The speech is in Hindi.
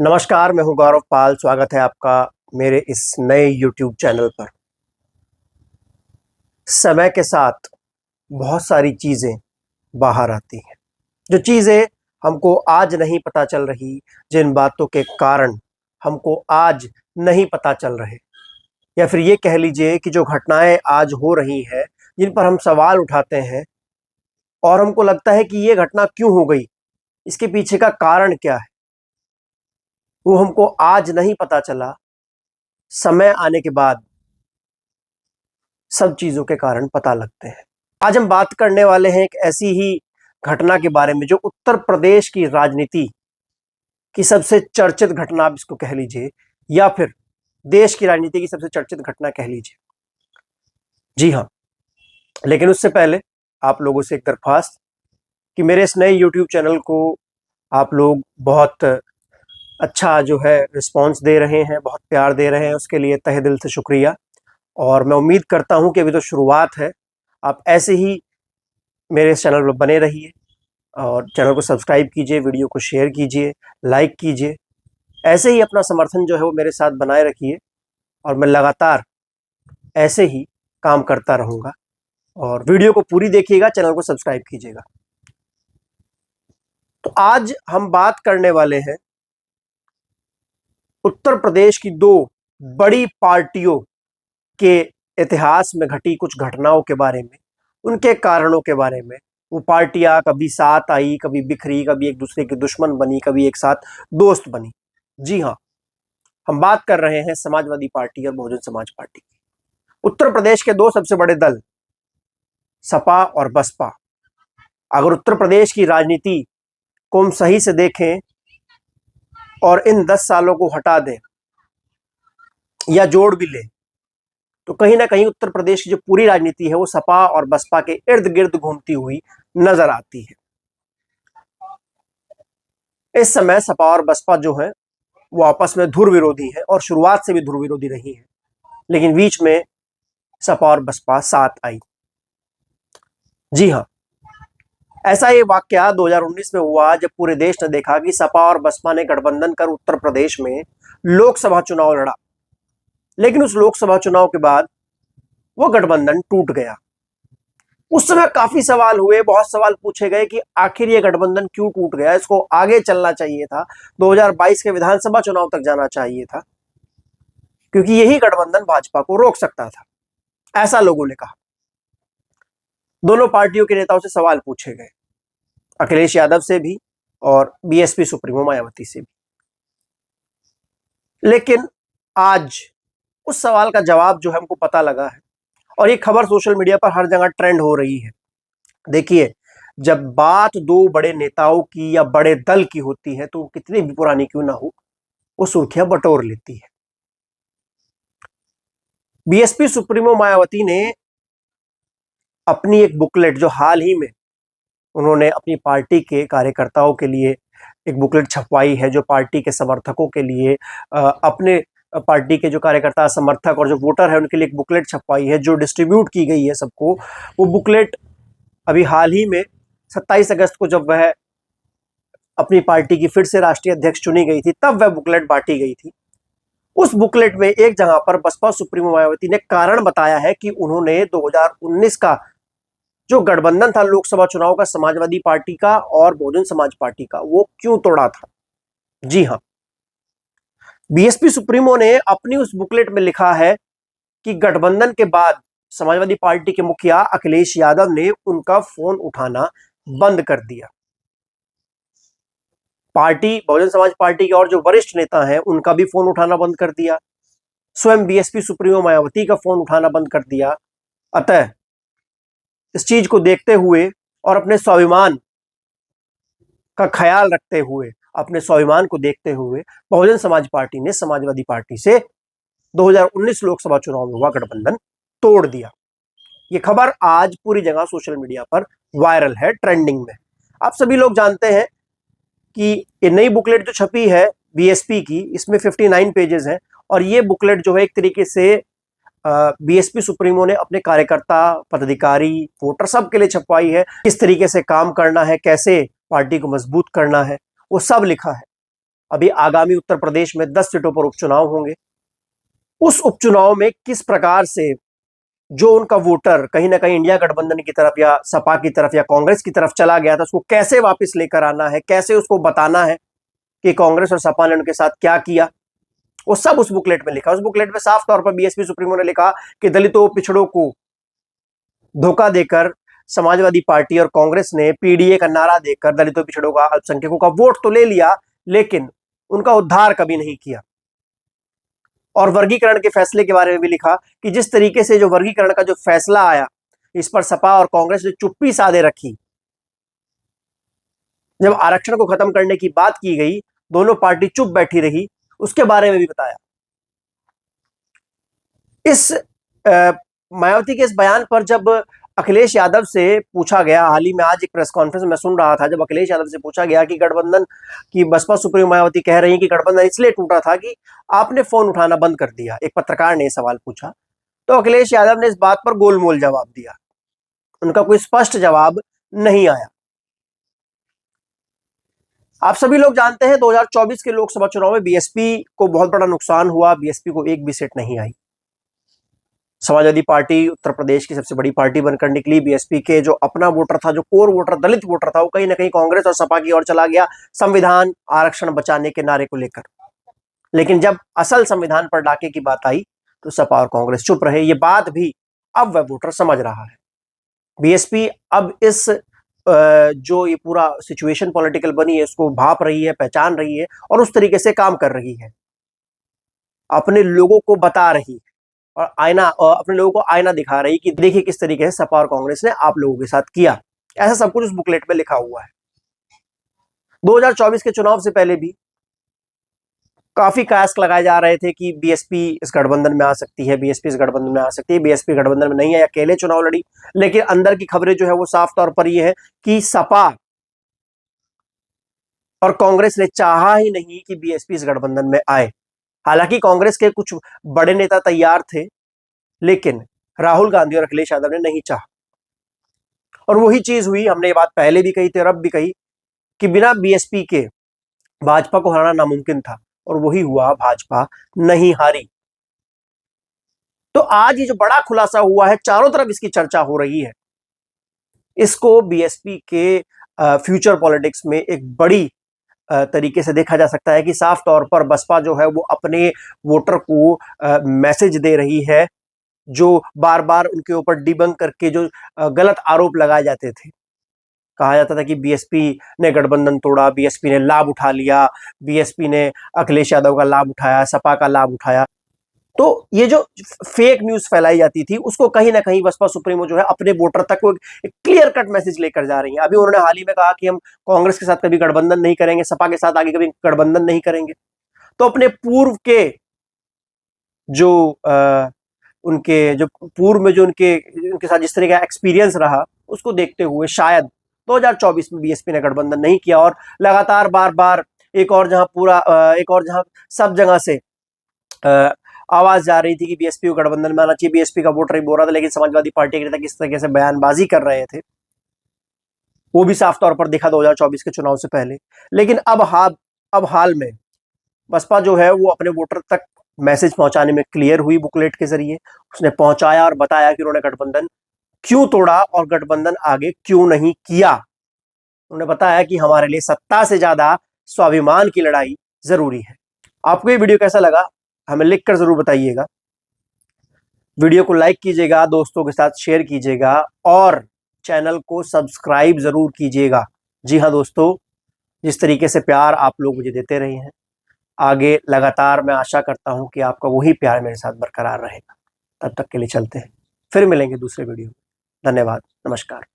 नमस्कार, मैं हूं गौरव पाल। स्वागत है आपका मेरे इस नए YouTube चैनल पर। समय के साथ बहुत सारी चीज़ें बाहर आती हैं, जो चीज़ें हमको आज नहीं पता चल रही, जिन बातों के कारण हमको आज नहीं पता चल रहे, या फिर ये कह लीजिए कि जो घटनाएं आज हो रही हैं, जिन पर हम सवाल उठाते हैं और हमको लगता है कि ये घटना क्यों हो गई, इसके पीछे का कारण क्या है, वो हमको आज नहीं पता चला। समय आने के बाद सब चीज़ों के कारण पता लगते हैं। आज हम बात करने वाले हैं एक ऐसी ही घटना के बारे में जो उत्तर प्रदेश की राजनीति की सबसे चर्चित घटना आप इसको कह लीजिए, या फिर देश की राजनीति की सबसे चर्चित घटना कह लीजिए। जी हाँ, लेकिन उससे पहले आप लोगों से एक दरख्वास्त कि मेरे इस नए YouTube चैनल को आप लोग बहुत अच्छा जो है रिस्पॉन्स दे रहे हैं, बहुत प्यार दे रहे हैं, उसके लिए तहे दिल से शुक्रिया। और मैं उम्मीद करता हूं कि अभी तो शुरुआत है, आप ऐसे ही मेरे इस चैनल पर बने रहिए और चैनल को सब्सक्राइब कीजिए, वीडियो को शेयर कीजिए, लाइक कीजिए। ऐसे ही अपना समर्थन जो है वो मेरे साथ बनाए रखिए और मैं लगातार ऐसे ही काम करता रहूँगा। और वीडियो को पूरी देखिएगा, चैनल को सब्सक्राइब कीजिएगा। तो आज हम बात करने वाले हैं उत्तर प्रदेश की दो बड़ी पार्टियों के इतिहास में घटी कुछ घटनाओं के बारे में, उनके कारणों के बारे में। वो पार्टियां कभी साथ आई, कभी बिखरी, कभी एक दूसरे की दुश्मन बनी, कभी एक साथ दोस्त बनी। जी हाँ, हम बात कर रहे हैं समाजवादी पार्टी और बहुजन समाज पार्टी की। उत्तर प्रदेश के दो सबसे बड़े दल सपा और बसपा। अगर उत्तर प्रदेश की राजनीति को हम सही से देखें और इन 10 सालों को हटा दें या जोड़ भी लें, तो कहीं ना कहीं उत्तर प्रदेश की जो पूरी राजनीति है वो सपा और बसपा के इर्द गिर्द घूमती हुई नजर आती है। इस समय सपा और बसपा जो है वो आपस में धुर विरोधी है और शुरुआत से भी धुर विरोधी रही है, लेकिन बीच में सपा और बसपा साथ आई। जी हाँ, ऐसा ये वाकया 2019 में हुआ जब पूरे देश ने देखा कि सपा और बसपा ने गठबंधन कर उत्तर प्रदेश में लोकसभा चुनाव लड़ा, लेकिन उस लोकसभा चुनाव के बाद वो गठबंधन टूट गया। उस समय काफी सवाल हुए, बहुत सवाल पूछे गए कि आखिर ये गठबंधन क्यों टूट गया, इसको आगे चलना चाहिए था, 2022 के विधानसभा चुनाव तक जाना चाहिए था, क्योंकि यही गठबंधन भाजपा को रोक सकता था, ऐसा लोगों ने कहा। दोनों पार्टियों के नेताओं से सवाल पूछे गए, अखिलेश यादव से भी और बीएसपी सुप्रीमो मायावती से भी। लेकिन आज उस सवाल का जवाब जो है हमको पता लगा है और ये खबर सोशल मीडिया पर हर जगह ट्रेंड हो रही है। देखिए, जब बात दो बड़े नेताओं की या बड़े दल की होती है तो कितनी भी पुरानी क्यों ना हो, वो सुर्खियां बटोर लेती है। बीएसपी सुप्रीमो मायावती ने अपनी एक बुकलेट जो हाल ही में उन्होंने अपनी पार्टी के कार्यकर्ताओं के लिए एक बुकलेट छपवाई है, जो पार्टी के समर्थकों के लिए अपने पार्टी के जो कार्यकर्ता, समर्थक और जो वोटर है उनके लिए एक बुकलेट छपवाई है, जो डिस्ट्रीब्यूट की गई है सबको। वो बुकलेट अभी हाल ही में 27 अगस्त को जब वह अपनी पार्टी की फिर से राष्ट्रीय अध्यक्ष चुनी गई थी, तब वह बुकलेट बांटी गई थी। उस बुकलेट में एक जगह पर बसपा सुप्रीमो मायावती ने कारण बताया है कि उन्होंने 2019 का जो गठबंधन था लोकसभा चुनाव का, समाजवादी पार्टी का और बहुजन समाज पार्टी का, वो क्यों तोड़ा था। जी हाँ, बीएसपी सुप्रीमो ने अपनी उस बुकलेट में लिखा है कि गठबंधन के बाद समाजवादी पार्टी के मुखिया अखिलेश यादव ने उनका फोन उठाना बंद कर दिया। पार्टी, बहुजन समाज पार्टी के और जो वरिष्ठ नेता हैं उनका भी फोन उठाना बंद कर दिया, स्वयं बीएसपी सुप्रीमो मायावती का फोन उठाना बंद कर दिया। अतः इस चीज को देखते हुए और अपने स्वाभिमान का ख्याल रखते हुए, अपने स्वाभिमान को देखते हुए, बहुजन समाज पार्टी ने समाजवादी पार्टी से 2019 लोकसभा चुनाव में हुआ गठबंधन तोड़ दिया। ये खबर आज पूरी जगह सोशल मीडिया पर वायरल है, ट्रेंडिंग में। आप सभी लोग जानते हैं कि ये नई बुकलेट जो छपी है बीएसपी की, इसमें 59 पेजेस हैं और ये बुकलेट जो है एक तरीके से बीएसपी सुप्रीमो ने अपने कार्यकर्ता, पदाधिकारी, वोटर सब के लिए छपवाई है। किस तरीके से काम करना है, कैसे पार्टी को मजबूत करना है, वो सब लिखा है। अभी आगामी उत्तर प्रदेश में 10 सीटों पर उपचुनाव होंगे। उस उपचुनाव में किस प्रकार से जो उनका वोटर कहीं ना कहीं इंडिया गठबंधन की तरफ या सपा की तरफ या कांग्रेस की तरफ चला गया था, उसको कैसे वापस लेकर आना है, कैसे उसको बताना है कि कांग्रेस और सपा ने उनके साथ क्या किया, वो सब उस बुकलेट में लिखा। उस बुकलेट में साफ तौर पर बीएसपी सुप्रीमो ने लिखा कि दलितों पिछड़ों को धोखा देकर समाजवादी पार्टी और कांग्रेस ने पीडीए का नारा देकर दलितों पिछड़ों का अल्पसंख्यकों का वोट तो ले लिया, लेकिन उनका उद्धार कभी नहीं किया। और वर्गीकरण के फैसले के बारे में भी लिखा कि जिस तरीके से जो वर्गीकरण का जो फैसला आया, इस पर सपा और कांग्रेस ने चुप्पी साधे रखी। जब आरक्षण को खत्म करने की बात की गई, दोनों पार्टी चुप बैठी रही, उसके बारे में भी बताया। इस मायावती के इस बयान पर जब अखिलेश यादव से पूछा गया, हाल ही में आज एक प्रेस कॉन्फ्रेंस में सुन रहा था, जब अखिलेश यादव से पूछा गया कि गठबंधन की बसपा सुप्रीमो मायावती कह रही है कि गठबंधन इसलिए टूटा था कि आपने फोन उठाना बंद कर दिया, एक पत्रकार ने सवाल पूछा, तो अखिलेश यादव ने इस बात पर गोलमोल जवाब दिया। उनका कोई स्पष्ट जवाब नहीं आया। आप सभी लोग जानते हैं 2024 के लोकसभा चुनाव में बीएसपी को बहुत बड़ा नुकसान हुआ। बीएसपी को एक भी सीट नहीं आई। समाजवादी पार्टी उत्तर प्रदेश की सबसे बड़ी पार्टी बनकर निकली। बीएसपी के जो अपना वोटर था, जो कोर वोटर, दलित वोटर था, वो कहीं ना कहीं कांग्रेस और सपा की ओर चला गया, संविधान आरक्षण बचाने के नारे को लेकर। लेकिन जब असल संविधान पर डाके की बात आई तो सपा और कांग्रेस चुप रहे। ये बात भी अब वह वोटर समझ रहा है। बीएसपी अब इस जो ये पूरा सिचुएशन पॉलिटिकल बनी है, उसको भाप रही है, पहचान रही है और उस तरीके से काम कर रही है, अपने लोगों को बता रही है और अपने लोगों को आईना दिखा रही कि देखिए किस तरीके से सपा और कांग्रेस ने आप लोगों के साथ किया। ऐसा सब कुछ उस बुकलेट में लिखा हुआ है। 2024 के चुनाव से पहले भी काफी कयास लगाए जा रहे थे कि बीएसपी इस गठबंधन में आ सकती है, बीएसपी इस गठबंधन में आ सकती है। बीएसपी गठबंधन में नहीं है, अकेले चुनाव लड़ी। लेकिन अंदर की खबरें जो है वो साफ तौर पर यह है कि सपा और कांग्रेस ने चाहा ही नहीं कि बीएसपी इस गठबंधन में आए। हालांकि कांग्रेस के कुछ बड़े नेता तैयार थे, लेकिन राहुल गांधी और अखिलेश यादव ने नहीं चाहा। और वही चीज हुई, हमने ये बात पहले भी कही थी और अब भी कही कि बिना बीएसपी के भाजपा को हराना नामुमकिन था, और वही हुआ, भाजपा नहीं हारी। तो आज ये जो बड़ा खुलासा हुआ है, चारों तरफ इसकी चर्चा हो रही है, इसको बीएसपी के फ्यूचर पॉलिटिक्स में एक बड़ी तरीके से देखा जा सकता है कि साफ तौर पर बसपा जो है वो अपने वोटर को मैसेज दे रही है, जो बार बार उनके ऊपर डिबंक करके जो गलत आरोप लगाए जाते थे। कहा जाता था कि बीएसपी ने गठबंधन तोड़ा, बीएसपी ने लाभ उठा लिया, बीएसपी ने अखिलेश यादव का लाभ उठाया, सपा का लाभ उठाया। तो ये जो फेक न्यूज फैलाई जाती थी, उसको कहीं ना कहीं बसपा सुप्रीमो जो है अपने वोटर तक वो एक क्लियर कट मैसेज लेकर जा रही है। अभी उन्होंने हाल ही में कहा कि हम कांग्रेस के साथ कभी गठबंधन नहीं करेंगे, सपा के साथ आगे कभी गठबंधन नहीं करेंगे। तो अपने पूर्व के जो उनके जो पूर्व में जो उनके साथ जिस तरह का एक्सपीरियंस रहा, उसको देखते हुए शायद 2024 में बीएसपी ने गठबंधन नहीं किया और लगातार बार बार एक और जहां सब जगह से आवाज जा रही थी कि बीएसपी को गठबंधन में आना चाहिए, बीएसपी का वोटर ही बोल रहा था, लेकिन समाजवादी पार्टी के नेता किस तरीके से बयानबाजी कर रहे थे वो भी साफ तौर पर दिखा 2024 के चुनाव से पहले। लेकिन अब हाल में बसपा जो है वो अपने वोटर तक मैसेज पहुंचाने में क्लियर हुई। बुकलेट के जरिए उसने पहुंचाया और बताया कि उन्होंने गठबंधन क्यों तोड़ा और गठबंधन आगे क्यों नहीं किया। उन्होंने बताया कि हमारे लिए सत्ता से ज्यादा स्वाभिमान की लड़ाई जरूरी है। आपको ये वीडियो कैसा लगा हमें लिखकर जरूर बताइएगा। वीडियो को लाइक कीजिएगा, दोस्तों के साथ शेयर कीजिएगा और चैनल को सब्सक्राइब जरूर कीजिएगा। जी हाँ दोस्तों, जिस तरीके से प्यार आप लोग मुझे देते रहे हैं, आगे लगातार मैं आशा करता हूं कि आपका वही प्यार मेरे साथ बरकरार रहेगा। तब तक के लिए चलते हैं, फिर मिलेंगे दूसरे वीडियो में। धन्यवाद, नमस्कार।